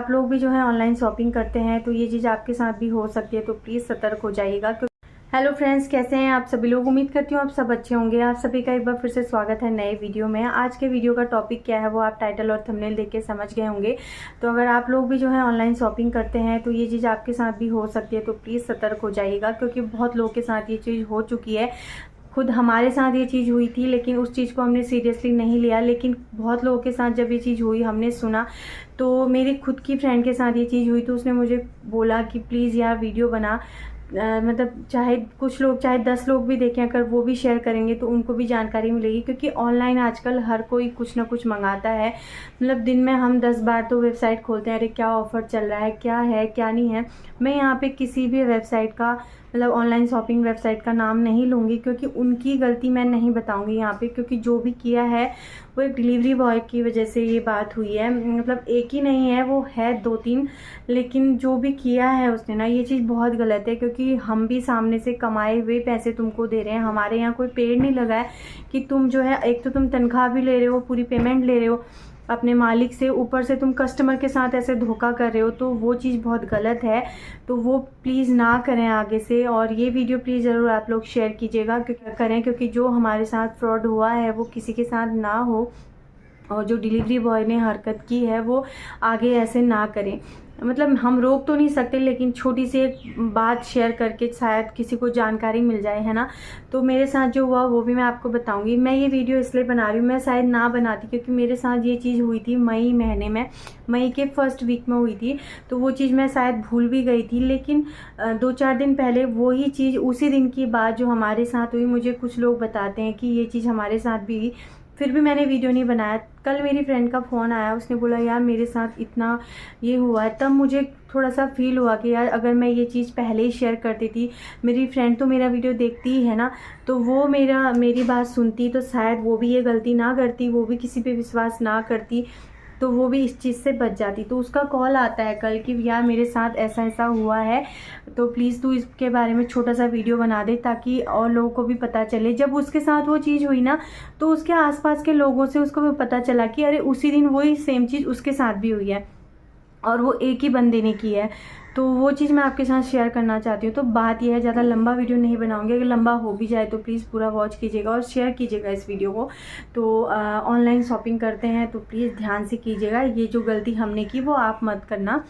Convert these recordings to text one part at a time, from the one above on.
आप लोग भी जो है ऑनलाइन शॉपिंग करते हैं तो ये चीज़ आपके साथ भी हो सकती है, तो प्लीज़ सतर्क हो जाइएगा। हेलो फ्रेंड्स, कैसे हैं आप सभी लोग। उम्मीद करती हूँ आप सब अच्छे होंगे। आप सभी का एक बार फिर से स्वागत है नए वीडियो में। आज के वीडियो का टॉपिक क्या है वो आप टाइटल और थंबनेल देख के समझ गए होंगे। तो अगर आप लोग भी जो है ऑनलाइन शॉपिंग करते हैं तो ये चीज़ आपके साथ भी हो सकती है, तो प्लीज़ सतर्क हो जाइएगा, क्योंकि बहुत लोगों के साथ ये चीज़ हो चुकी है। खुद हमारे साथ ये चीज़ हुई थी, लेकिन उस चीज़ को हमने सीरियसली नहीं लिया। लेकिन बहुत लोगों के साथ जब ये चीज़ हुई, हमने सुना, तो मेरी खुद की फ्रेंड के साथ ये चीज़ हुई तो उसने मुझे बोला कि प्लीज़ यार वीडियो बना। मतलब चाहे कुछ लोग, चाहे 10 लोग भी देखें, अगर वो भी शेयर करेंगे तो उनको भी जानकारी मिलेगी। क्योंकि ऑनलाइन आजकल हर कोई कुछ ना कुछ मंगाता है। मतलब दिन में हम 10 बार तो वेबसाइट खोलते हैं, अरे क्या ऑफ़र चल रहा है, क्या नहीं है। मैं यहाँ पे किसी भी वेबसाइट का, मतलब ऑनलाइन शॉपिंग वेबसाइट का नाम नहीं लूँगी, क्योंकि उनकी गलती मैं नहीं बताऊँगी यहाँ पे। क्योंकि जो भी किया है वो एक डिलीवरी बॉय की वजह से ये बात हुई है। मतलब एक ही नहीं है, वो है 2-3, लेकिन जो भी किया है उसने ना, ये चीज़ बहुत गलत है। क्योंकि हम भी सामने से कमाए हुए पैसे तुमको दे रहे हैं, हमारे यहाँ कोई पेड़ नहीं लगा है कि तुम जो है, एक तो तुम तनख्वाह भी ले रहे हो, पूरी पेमेंट ले रहे हो अपने मालिक से, ऊपर से तुम कस्टमर के साथ ऐसे धोखा कर रहे हो, तो वो चीज़ बहुत गलत है। तो वो प्लीज़ ना करें आगे से। और ये वीडियो प्लीज़ ज़रूर आप लोग शेयर कीजिएगा क्योंकि जो हमारे साथ फ्रॉड हुआ है वो किसी के साथ ना हो, और जो डिलीवरी बॉय ने हरकत की है वो आगे ऐसे ना करें। मतलब हम रोक तो नहीं सकते, लेकिन छोटी सी एक बात शेयर करके शायद किसी को जानकारी मिल जाए, है ना। तो मेरे साथ जो हुआ वो भी मैं आपको बताऊंगी। मैं ये वीडियो इसलिए बना रही हूँ, मैं शायद ना बनाती, क्योंकि मेरे साथ ये चीज़ हुई थी मई महीने में, मई के फर्स्ट वीक में हुई थी। तो वो चीज़ मैं शायद भूल भी गई थी, लेकिन 2-4 दिन पहले वही चीज़, उसी दिन की बात जो हमारे साथ हुई, मुझे कुछ लोग बताते हैं कि ये चीज़ हमारे साथ भी हुई। फिर भी मैंने वीडियो नहीं बनाया। कल मेरी फ्रेंड का फ़ोन आया, उसने बोला यार मेरे साथ इतना ये हुआ है। तब मुझे थोड़ा सा फील हुआ कि यार अगर मैं ये चीज़ पहले ही शेयर करती थी, मेरी फ्रेंड तो मेरा वीडियो देखती ही है ना, तो वो मेरी बात सुनती तो शायद वो भी ये गलती ना करती, वो भी किसी पे विश्वास ना करती, तो वो भी इस चीज़ से बच जाती। तो उसका कॉल आता है कल कि यार मेरे साथ ऐसा ऐसा हुआ है, तो प्लीज़ तू इसके बारे में छोटा सा वीडियो बना दे, ताकि और लोगों को भी पता चले। जब उसके साथ वो चीज़ हुई ना, तो उसके आसपास के लोगों से उसको भी पता चला कि अरे उसी दिन वही सेम चीज़ उसके साथ भी हुई है, और वो एक ही बंदे ने की है। तो वो चीज़ मैं आपके साथ शेयर करना चाहती हूँ। तो बात यह है, ज़्यादा लंबा वीडियो नहीं बनाऊंगी, अगर लंबा हो भी जाए तो प्लीज़ पूरा वॉच कीजिएगा और शेयर कीजिएगा इस वीडियो को। तो ऑनलाइन शॉपिंग करते हैं तो प्लीज़ ध्यान से कीजिएगा, ये जो गलती हमने की वो आप मत करना।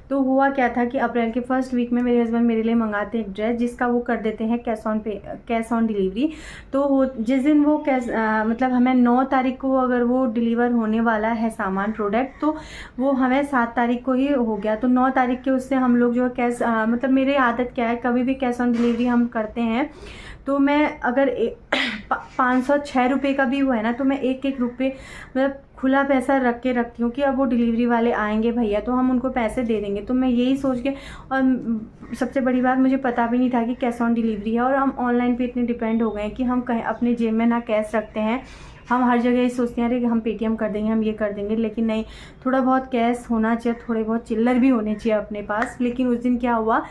तो हुआ क्या था कि अप्रैल के फर्स्ट वीक में मेरे हस्बैंड मेरे लिए मंगाते हैं एक ड्रेस, जिसका वो कर देते हैं कैश ऑन डिलीवरी। तो जिस दिन वो मतलब हमें 9 तारीख को अगर वो डिलीवर होने वाला है सामान, प्रोडक्ट, तो वो हमें 7 तारीख को ही हो गया। तो 9 तारीख के उससे हम लोग जो है मतलब मेरी आदत क्या है, कभी भी कैश ऑन डिलीवरी हम करते हैं तो मैं अगर 506 रुपये का भी हुआ है ना, तो मैं 1-1 रुपये मतलब खुला पैसा रख के रखती हूँ कि अब वो डिलीवरी वाले आएंगे भैया तो हम उनको पैसे दे देंगे। तो मैं यही सोच के, और सबसे बड़ी बात, मुझे पता भी नहीं था कि कैश ऑन डिलीवरी है। और हम ऑनलाइन पे इतने डिपेंड हो गए हैं कि हम कहीं अपने जेब में ना कैश रखते हैं, हम हर जगह ये सोचते हैं अरे कि हम पेटीएम कर देंगे, हम ये कर देंगे, लेकिन नहीं, थोड़ा बहुत कैश होना चाहिए, थोड़े बहुत चिल्लर भी होने चाहिए अपने पास। लेकिन उस दिन क्या हुआ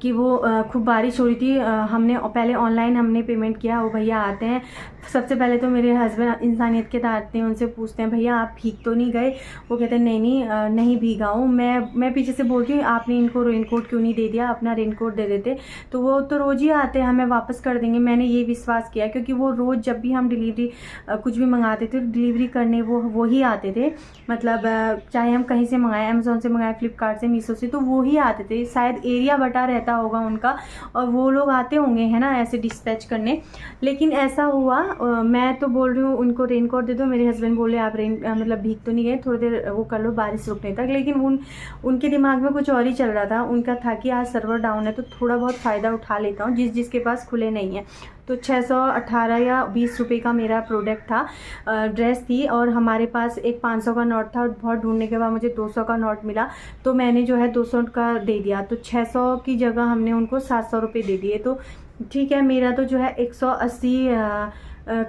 कि वो खूब बारिश हो रही थी, हमने पहले ऑनलाइन हमने पेमेंट किया, वो भैया आते हैं। सबसे पहले तो मेरे हस्बैंड इंसानियत के आते हैं, उनसे पूछते हैं भैया आप भीग तो नहीं गए। वो कहते हैं नहीं भीगा हूँ। मैं पीछे से बोलती हूँ आपने इनको रेनकोट क्यों नहीं दे दिया, अपना रेनकोट दे देते। तो वो तो रोज़ ही आते हैं, हमें वापस कर देंगे। मैंने ये विश्वास किया, क्योंकि वो रोज़ जब भी हम डिलीवरी कुछ भी मंगाते थे, डिलीवरी करने वो ही आते थे। मतलब चाहे हम कहीं से मंगाए, अमेज़ोन से मंगाए, फ्लिपकार्ट से, मीशो से, तो वो ही आते थे। शायद एरिया बटा रहता होगा उनका, और वो लोग आते होंगे, है ना, ऐसे डिस्पैच करने। लेकिन ऐसा हुआ, मैं तो बोल रही हूँ उनको रेनकोट दे दो, मेरे हस्बैंड बोले आप मतलब भीग तो नहीं गए, थोड़ी देर वो कर लो बारिश रुकने तक। लेकिन उनके दिमाग में कुछ और ही चल रहा था। उनका था कि आज सर्वर डाउन है तो थोड़ा बहुत फ़ायदा उठा लेता हूँ, जिसके पास खुले नहीं है। तो 618 या 20 रुपये का मेरा प्रोडक्ट था, ड्रेस थी, और हमारे पास एक 500 का नोट था। बहुत ढूंढने के बाद मुझे 200 का नोट मिला, तो मैंने जो है 200 का दे दिया। तो 600 की जगह हमने उनको 700 रुपये दे दिए। तो ठीक है, मेरा तो जो है 180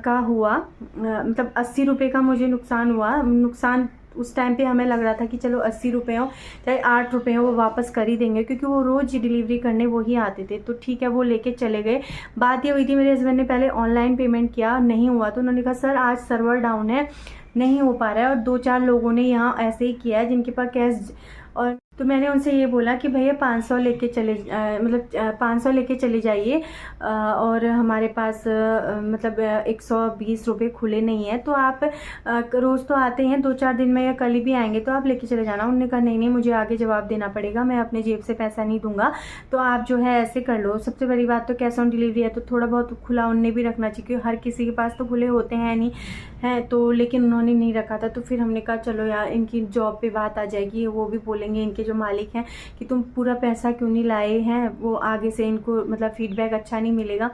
का हुआ, मतलब 80 रुपये का मुझे नुकसान हुआ। नुकसान उस टाइम पे हमें लग रहा था कि चलो 80 रुपये हो चाहे 8 रुपये हो, वो वापस कर ही देंगे, क्योंकि वो रोज़ डिलीवरी करने वो ही आते थे। तो ठीक है, वो लेके चले गए। बात ये हुई थी, मेरे हस्बैंड ने पहले ऑनलाइन पेमेंट किया, नहीं हुआ, तो उन्होंने कहा सर आज सर्वर डाउन है, नहीं हो पा रहा है। और 2-4 लोगों ने यहाँ ऐसे ही किया है जिनके पास कैश, और तो मैंने उनसे ये बोला कि भैया 500 लेके चले 500 लेके चले जाइए, और हमारे पास मतलब 120 रुपये खुले नहीं है, तो आप रोज़ तो आते हैं, 2-4 दिन में या कल ही भी आएंगे तो आप लेके चले जाना। उन्होंने कहा नहीं मुझे आगे जवाब देना पड़ेगा, मैं अपने जेब से पैसा नहीं दूंगा, तो आप जो है ऐसे कर लो। सबसे बड़ी बात तो कैश ऑन डिलीवरी है, तो थोड़ा बहुत खुला उनने भी रखना चाहिए, क्योंकि हर किसी के पास तो खुले होते हैं नहीं है, तो लेकिन उन्होंने नहीं रखा था। तो फिर हमने कहा चलो यार, इनकी जॉब पे बात आ जाएगी, वो भी बोलेंगे इनके जो मालिक हैं कि तुम पूरा पैसा क्यों नहीं लाए हैं, वो आगे से इनको मतलब फीडबैक अच्छा नहीं मिलेगा।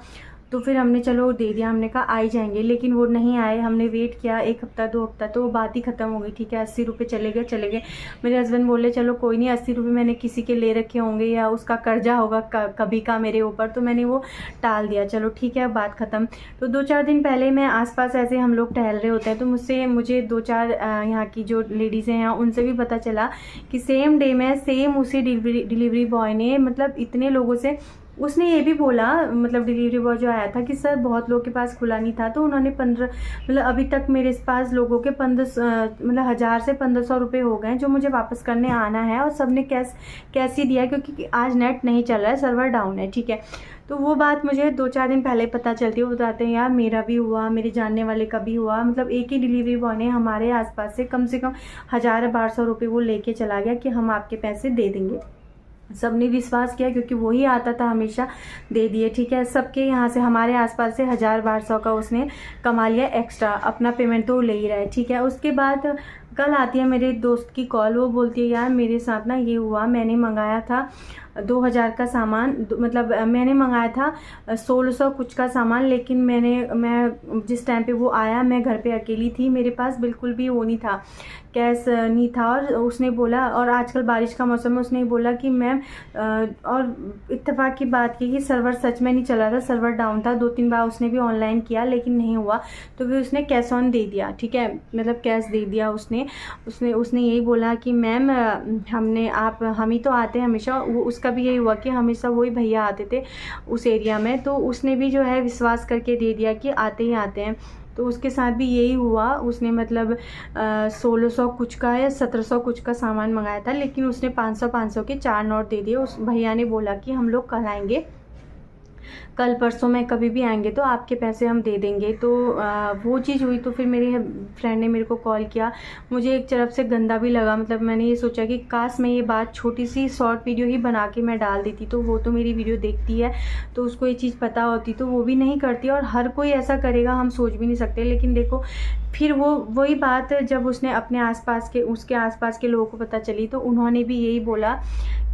तो फिर हमने चलो दे दिया, हमने कहा आ ही जाएंगे, लेकिन वो नहीं आए। हमने वेट किया 1 हफ्ता 2 हफ्ता, तो वो बात ही ख़त्म हो गई। ठीक है 80 रुपये चले गए। मेरे हस्बैंड बोले चलो कोई नहीं, 80 रुपये मैंने किसी के ले रखे होंगे या उसका कर्जा होगा कभी का मेरे ऊपर, तो मैंने वो टाल दिया। चलो ठीक है बात ख़त्म। तो 2-4 दिन पहले मैं आसपास ऐसे हम लोग टहल रहे होते हैं, तो मुझे 2-4 यहाँ की जो लेडीज़ हैं यहाँ, उनसे भी पता चला कि सेम डे में सेम उसी डिलीवरी बॉय ने मतलब इतने लोगों से, उसने ये भी बोला, मतलब डिलीवरी बॉय जो आया था, कि सर बहुत लोगों के पास खुला नहीं था, तो उन्होंने 15 मतलब अभी तक मेरे पास लोगों के 15 मतलब 1000 से 1500 रुपये हो गए जो मुझे वापस करने आना है, और सब ने कैश ही दिया क्योंकि आज नेट नहीं चल रहा है, सर्वर डाउन है। ठीक है, तो वो बात मुझे 2-4 दिन पहले पता चलती है। वो बताते हैं यार मेरा भी हुआ, मेरे जानने वाले का भी हुआ, मतलब एक ही डिलीवरी बॉय ने हमारे आसपास से कम 1000-1200 रुपये वो लेके चला गया कि हम आपके पैसे दे देंगे। सबने विश्वास किया क्योंकि वही आता था हमेशा, दे दिए। ठीक है, सबके यहाँ से हमारे आसपास से 1000-1200 का उसने कमा लिया एक्स्ट्रा, अपना पेमेंट तो ले ही रहा है। ठीक है, उसके बाद कल आती है मेरे दोस्त की कॉल, वो बोलती है यार मेरे साथ ना ये हुआ, मैंने मंगाया था 2000 का सामान, मतलब मैंने मंगाया था 1600 कुछ का सामान, लेकिन मैं जिस टाइम पे वो आया मैं घर पे अकेली थी, मेरे पास बिल्कुल भी वो नहीं था, कैश नहीं था। और उसने बोला, और आजकल बारिश का मौसम है, उसने बोला कि मैम, और इत्तेफाक की बात की कि सर्वर सच में नहीं चला था, सर्वर डाउन था। 2-3 बार उसने भी ऑनलाइन किया लेकिन नहीं हुआ, तो फिर उसने कैश ऑन दे दिया। ठीक है, मतलब कैश दे दिया उसने यही बोला कि मैम हम ही तो आते हैं हमेशा, वो उसका भी यही हुआ कि हमेशा वही भैया आते थे उस एरिया में, तो उसने भी जो है विश्वास करके दे दिया कि आते ही आते हैं। तो उसके साथ भी यही हुआ, उसने मतलब 1600 कुछ का या 1700 कुछ का सामान मंगाया था, लेकिन उसने 500 के 4 नोट दे दिए। उस भैया ने बोला कि हम लोग कल आएंगे, कल परसों में कभी भी आएंगे तो आपके पैसे हम दे देंगे। तो वो चीज़ हुई। तो फिर मेरे फ्रेंड ने मेरे को कॉल किया, मुझे एक तरफ से गंदा भी लगा, मतलब मैंने ये सोचा कि काश मैं ये बात छोटी सी शॉर्ट वीडियो ही बना के मैं डाल देती, तो वो तो मेरी वीडियो देखती है तो उसको ये चीज़ पता होती, तो वो भी नहीं करती, और हर कोई ऐसा करेगा हम सोच भी नहीं सकते। लेकिन देखो फिर वही बात जब उसके आसपास के लोगों को पता चली, तो उन्होंने भी यही बोला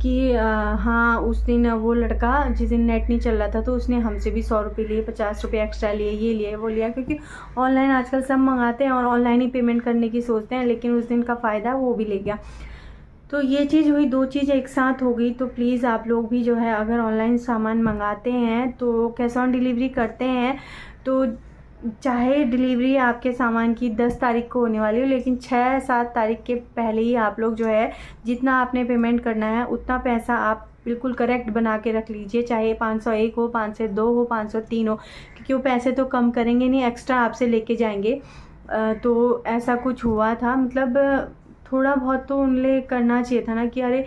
कि हाँ उस दिन वो लड़का जिस दिन नेट नहीं चल रहा था, तो उसने हमसे भी 100 रुपये लिए, 50 रुपये एक्स्ट्रा लिए, ये लिए वो लिया, क्योंकि ऑनलाइन आजकल सब मंगाते हैं और ऑनलाइन ही पेमेंट करने की सोचते हैं, लेकिन उस दिन का फ़ायदा वो भी ले गया। तो ये चीज़ हुई, 2 चीज़ एक साथ हो गई। तो प्लीज़ आप लोग भी जो है अगर ऑनलाइन सामान मंगाते हैं तो कैश ऑन डिलीवरी करते हैं, तो चाहे डिलीवरी आपके सामान की 10 तारीख को होने वाली हो, लेकिन 6-7 तारीख के पहले ही आप लोग जो है जितना आपने पेमेंट करना है उतना पैसा आप बिल्कुल करेक्ट बना के रख लीजिए, चाहे 501 हो, 502 हो, 503 हो, क्योंकि वो पैसे तो कम करेंगे नहीं, एक्स्ट्रा आपसे लेके जाएंगे। तो ऐसा कुछ हुआ था, मतलब थोड़ा बहुत तो उनले करना चाहिए था ना कि अरे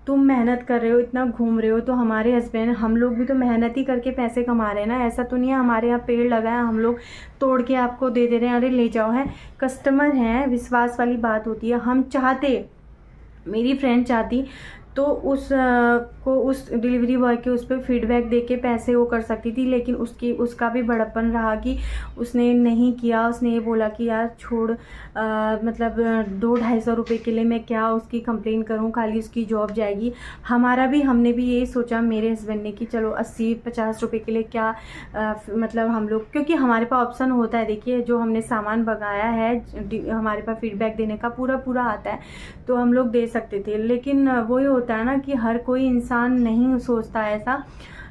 तुम मेहनत कर रहे हो, इतना घूम रहे हो, तो हमारे हस्बैंड हम लोग भी तो मेहनत ही करके पैसे कमा रहे हैं ना, ऐसा तो नहीं है हमारे यहाँ पेड़ लगा है हम लोग तोड़ के आपको दे दे रहे हैं, अरे ले जाओ। है कस्टमर हैं, विश्वास वाली बात होती है। हम चाहते, मेरी फ्रेंड चाहती तो उस डिलीवरी बॉय के उस पर फीडबैक दे के पैसे वो कर सकती थी, लेकिन उसका भी बड़प्पन रहा कि उसने नहीं किया। उसने ये बोला कि यार छोड़, मतलब 200-250 रुपये के लिए मैं क्या उसकी कंप्लेन करूं, खाली उसकी जॉब जाएगी। हमने भी यही सोचा, मेरे हस्बैंड ने, कि चलो 80-50 रुपये के लिए क्या मतलब हम लोग, क्योंकि हमारे पास ऑप्शन होता है, देखिए जो हमने सामान मंगाया है हमारे पास फीडबैक देने का पूरा आता है, तो हम लोग दे सकते थे। लेकिन वही होता है ना कि हर कोई इंसान नहीं सोचता ऐसा।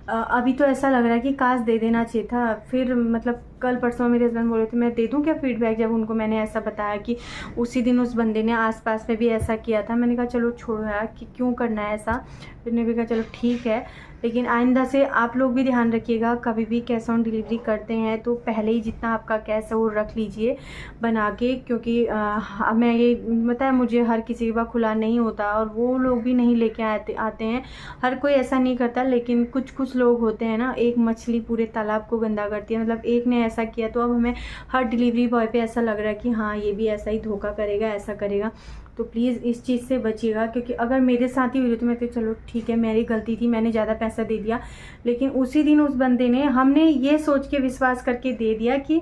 अभी तो ऐसा लग रहा है कि काश दे देना चाहिए था, फिर मतलब कल परसों मेरे हस्बैंड बोले थे मैं दे दूँ क्या फीडबैक, जब उनको मैंने ऐसा बताया कि उसी दिन उस बंदे ने आसपास में भी ऐसा किया था। मैंने कहा चलो छोड़ो यार कि क्यों करना है ऐसा। फिर मैंने भी कहा चलो ठीक है, लेकिन आइंदा से आप लोग भी ध्यान रखिएगा, कभी भी कैश ऑन डिलीवरी करते हैं तो पहले ही जितना आपका कैश है वो रख लीजिए बना के, क्योंकि मैं ये पता है मुझे हर किसी के पास खुला नहीं होता और वो लोग भी नहीं लेके आते हैं। हर कोई ऐसा नहीं करता, लेकिन कुछ लोग होते हैं ना, एक मछली पूरे तालाब को गंदा करती है। मतलब एक ने ऐसा किया तो अब हमें हर डिलीवरी बॉय पे ऐसा लग रहा है कि हाँ ये भी ऐसा ही धोखा करेगा, ऐसा करेगा। तो प्लीज़ इस चीज़ से बचिएगा, क्योंकि अगर मेरे साथ ही हुई तो मैं तो चलो ठीक है मेरी गलती थी, मैंने ज़्यादा पैसा दे दिया, लेकिन उसी दिन उस बंदे ने, हमने ये सोच के विश्वास करके दे दिया कि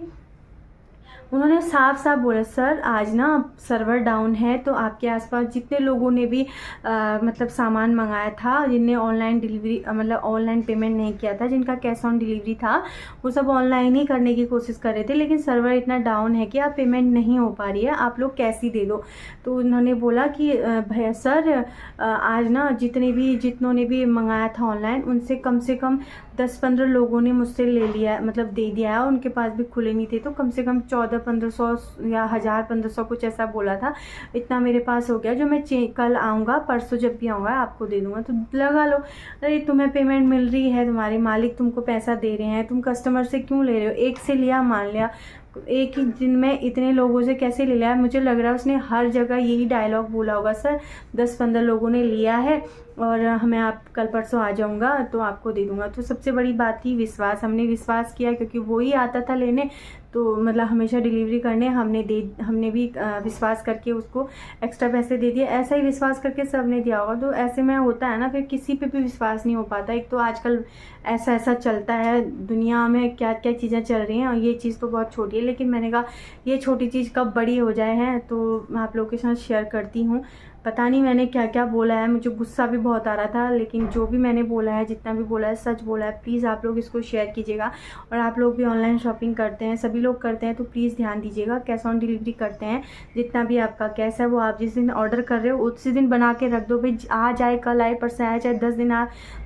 उन्होंने साफ साफ बोला सर आज ना सर्वर डाउन है, तो आपके आसपास जितने लोगों ने भी मतलब सामान मंगाया था, जिनने ऑनलाइन डिलीवरी मतलब ऑनलाइन पेमेंट नहीं किया था, जिनका कैश ऑन डिलीवरी था, वो सब ऑनलाइन ही करने की कोशिश कर रहे थे, लेकिन सर्वर इतना डाउन है कि आप पेमेंट नहीं हो पा रही है, आप लोग कैश ही दे दो। तो उन्होंने बोला कि भैया सर आज ना जितनों ने भी मंगाया था ऑनलाइन, उनसे कम से कम 10-15 लोगों ने मुझसे ले लिया, मतलब दे दिया है, उनके पास भी खुले नहीं थे, तो कम से कम 1400-1500 या 1000-1500 कुछ ऐसा बोला था, इतना मेरे पास हो गया, जो मैं कल आऊँगा, परसों जब भी आऊँगा आपको दे दूँगा, तो लगा लो। अरे तुम्हें पेमेंट मिल रही है, तुम्हारे मालिक तुमको पैसा दे रहे हैं, तुम कस्टमर से क्यों ले रहे हो? एक से लिया मान लिया, एक ही दिन में इतने लोगों से कैसे ले लिया? मुझे लग रहा है उसने हर जगह यही डायलॉग बोला होगा, सर 10-15 लोगों ने लिया है और हमें आप कल परसों आ जाऊंगा तो आपको दे दूंगा। तो सबसे बड़ी बात थी विश्वास, हमने विश्वास किया क्योंकि वो ही आता था लेने, तो मतलब हमेशा डिलीवरी करने, हमने भी विश्वास करके उसको एक्स्ट्रा पैसे दे दिए। ऐसा ही विश्वास करके सब ने दिया होगा, तो ऐसे में होता है ना, फिर किसी पे भी विश्वास नहीं हो पाता। एक तो आजकल ऐसा चलता है दुनिया में, क्या क्या चीज़ें चल रही हैं, और ये चीज़ तो बहुत छोटी है, लेकिन मैंने कहा ये छोटी चीज़ कब बड़ी हो जाए है, तो मैं आप लोगों के साथ शेयर करती हूँ। पता नहीं मैंने क्या क्या बोला है, मुझे गुस्सा भी बहुत आ रहा था, लेकिन जो भी मैंने बोला है, जितना भी बोला है सच बोला है। प्लीज़ आप लोग इसको शेयर कीजिएगा, और आप लोग भी ऑनलाइन शॉपिंग करते हैं, सभी लोग करते हैं, तो प्लीज़ ध्यान दीजिएगा। कैश ऑन डिलीवरी करते हैं, जितना भी आपका कैश है वो आप जिस दिन ऑर्डर कर रहे हो उसी दिन बना के रख दो। भाई आज आए, कल आए, परसों आए, चाहे 10 दिन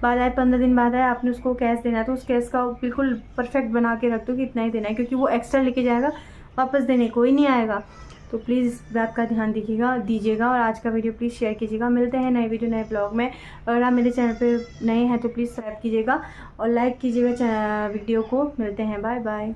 बाद आए, 15 दिन बाद आए, आपने उसको कैश देना है तो उस कैश का बिल्कुल परफेक्ट बना के रख दो कि इतना ही देना है, क्योंकि वो एक्स्ट्रा लेके जाएगा, वापस देने कोई नहीं आएगा। तो प्लीज़ इस बात का ध्यान दीजिएगा, और आज का वीडियो प्लीज़ शेयर कीजिएगा। मिलते हैं नए वीडियो नए ब्लॉग में। अगर आप मेरे चैनल पे नए हैं तो प्लीज़ सब्सक्राइब कीजिएगा और लाइक कीजिएगा वीडियो को। मिलते हैं, बाय बाय।